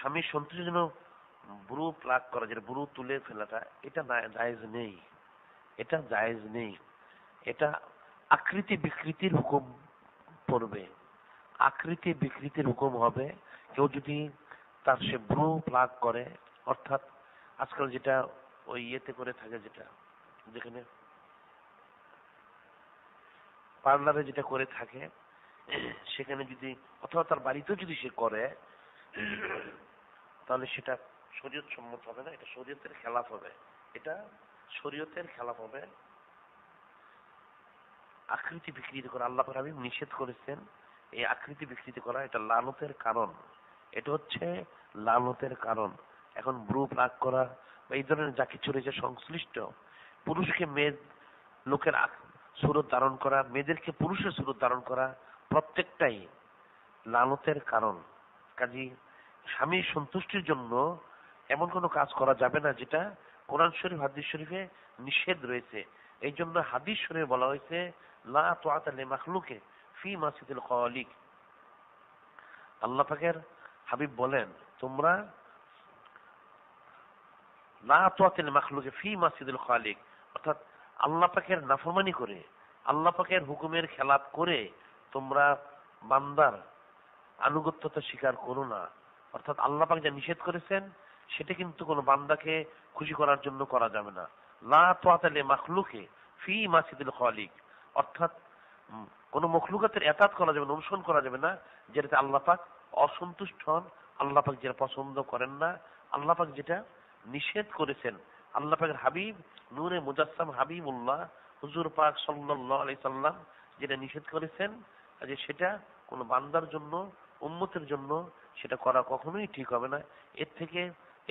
স্বামীর সন্তুষ্টির জন্য ব্রু প্লাগ করা, যেটা ব্রু তুলে ফেলাটা, এটা জায়েজ নেই, এটা জায়েজ নেই। এটা আকৃতি বিকৃতির হুকুম পড়বে, আকৃতি বিকৃতির হুকুম হবে। কেউ যদি তার সে ব্রু প্লাগ করে, অর্থাৎ আজকাল যেটা ওই ইয়েতে করে থাকে, যেটা যেখানে পার্লারে যেটা করে থাকে, সেখানে যদি অথবা তার বাড়িতেও যদি সে করে, তাহলে সেটা শরীয়ত সম্মত হবে না, এটা শরীয়তের খেলাফ হবে, এটা শরীয়তের খেলাফ হবে। আকৃতি বিকৃতি করা আল্লাহ পাক হাবিব নিষেধ করেছেন। এই আকৃতি বিকৃতি করা এটা লানতের কারণ, এটা হচ্ছে লানতের কারণ। এখন ব্রু প্লাগ করা বা এই ধরনের যা কিছু রয়েছে সংশ্লিষ্ট, পুরুষকে মেয়ে লোকের সুরত ধারণ করা, মেয়েদেরকে পুরুষের সুরত ধারণ করা, প্রত্যেকটাই লানতের কারণ। কাজী স্বামীর সন্তুষ্টির জন্য এমন কোনো কাজ করা যাবে না যেটা কোরআন শরীফ হাদিস শরীফে নিষেধ রয়েছে। এই জন্য হাদিস শরীফে বলা হয়েছে লা তাআতা লিমাখলুকে ফি মাসিদিল খালিক। আল্লাহ পাকের হাবিব বলেন, তোমরা লা তাআতা লিমাখলুকে ফি মাসিদিল খালিক, অর্থাৎ আল্লাহ পাকের নাফরমানি করে, আল্লাহ পাকের হুকুমের খেলাপ করে তোমরা বান্দার আনুগত্যতা স্বীকার করো না। অর্থাৎ আল্লাহ পাক যা নিষেধ করেছেন সেটা কিন্তু কোনো বান্দাকে খুশি করার জন্য করা যাবে না। লা তাআতা লিমাখলুকে ফি মাসিদিল খালিক, অর্থাৎ কোন মখলুকাতের এতাত করা যাবে না, অনুসরণ করা যাবে না যেটাতে আল্লাহ পাক অসন্তুষ্ট হন, আল্লাহ পাক যেটা পছন্দ করেন না, আল্লাহ পাক যেটা নিষেধ করেছেন। আল্লাহ পাকের হাবিব নূরে মুজাসসাম হাবিবুল্লাহ হুজুর পাক সাল্লাল্লাহু আলাইহি সাল্লাম যেটা নিষেধ করেছেন, যে সেটা কোন বান্দার জন্য, উম্মতের জন্য সেটা করা কখনোই ঠিক হবে না। এর থেকে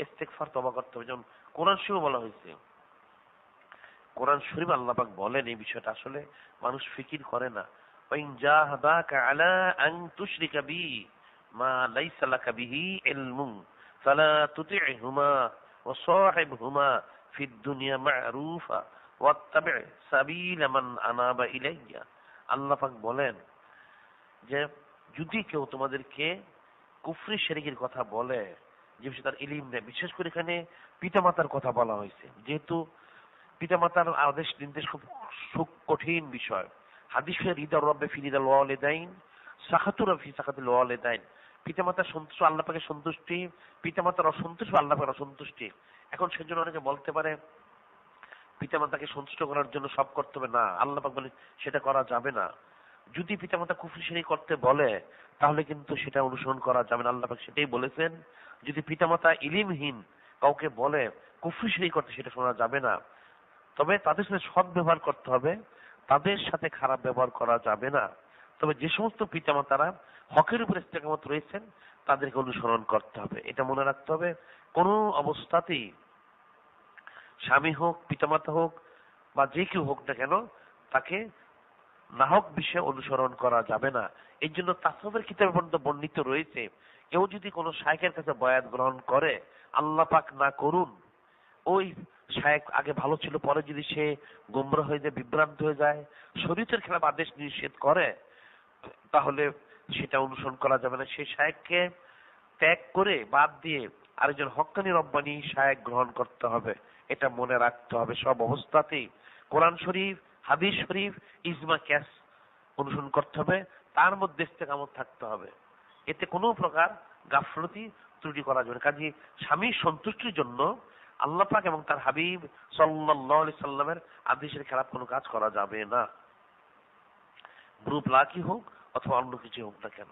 ইস্তেগফার তওবা করতে হবে। যেমন কোরআন শরীফে বলা হয়েছে, কোরআন শরীফ আল্লাহ পাক বলেন, এই বিষয়টা আসলে মানুষ ফিকির করে না। ওয়াইন জাহাদাকা আলা আন তুশরিকা বি মা লাইসা লাকা বিহি ইলমুন ফালা তুতি'হুমা ওয়া সাহিবহুমা ফিদ দুনিয়া মা'রুফা ওয়াত্তাবি' সাবিলা মান আনাবা ইলাইয়া। আল্লাহ পাক বলেন যে যদি কেউ তোমাদেরকে কুফরি শিরকের কথা বলে, যে বিষয়ে তার ইলম নেই, বিশেষ করে এখানে পিতামাতার কথা বলা হয়েছে, যেহেতু পিতামাতার আদেশ নির্দেশ খুব কঠিন বিষয়। হাদিস রিদার রব্বে ফি রিদাল ওয়ালিদাইন সাখাতুর ফি সাখাতিল ওয়ালিদাইন। পিতামাতার সন্তুষ্ট আল্লাহ পাকের সন্তুষ্টি, পিতামাতার অসন্তুষ্ট আল্লাহ পাকের অসন্তুষ্টি। এখন সেজন্য অনেকে বলতে পারে পিতামাতাকে সন্তুষ্ট করার জন্য সব করতে হবে, না, আল্লাহ পাক বলে সেটা করা যাবে না। যদি পিতামাতা কুফরি শিরক করতে বলে তাহলে কিন্তু সেটা অনুসরণ করা যাবে না, আল্লাহ পাক সেটাই বলেছেন। যদি পিতামাতা ইলমহীন কাউকে বলে কুফরি শিরক করতে, সেটা শোনা যাবে না। তবে তাদের সাথে সৎ ব্যবহার করতে হবে, তাদের সাথে খারাপ ব্যবহার করা যাবে না। তবে যে সমস্ত পিতামাতারা হকের উপর ইস্তেকামত রয়েছেন তাদেরকে অনুসরণ করতে হবে, এটা মনে রাখতে হবে। কোন অবস্থাতেই স্বামী হোক, পিতামাতা হোক বা যে কেউ হোক না কেন, তাকে নাহক বিষয়ে অনুসরণ করা যাবে না। এই জন্য তাসওয়ুফের কিতাবে পর্যন্ত বর্ণিত রয়েছে, কেউ যদি কোনো শায়খের কাছে বয়াত গ্রহণ করে, আল্লাহ পাক না করুন ওই শায়খ আগে ভালো ছিল, পরে যদি সে গোমরা হয়ে যায়, বিভ্রান্ত হয়ে যায়, শরীয়তের খেলাফ আদেশ নিষেধ করে, তাহলে সেটা অনুসরণ করা যাবে না। সেই শায়খকে ত্যাগ করে বাদ দিয়ে আরেকজন হক্কানি রব্বানি শায়খ গ্রহণ করতে হবে, এটা মনে রাখতে হবে। সব অবস্থাতেই কোরআন শরীফ, হাদিস শরীফ, ইজমা কিয়াস অনুসরণ করতে হবে, তার মধ্যে ইস্তেকামত থাকতে হবে। এতে কোনো প্রকার গাফলতি ত্রুটি করা যাবে না। কাজে স্বামীর সন্তুষ্টির জন্য আল্লাহ পাক এবং তার হাবিব সাল্লাল্লাহু আলাইহি সাল্লামের আদেশের খেলাফ কোনো কাজ করা যাবে না, গ্রুপ লাকি হোক অথবা অন্য কিছু হোক না কেন।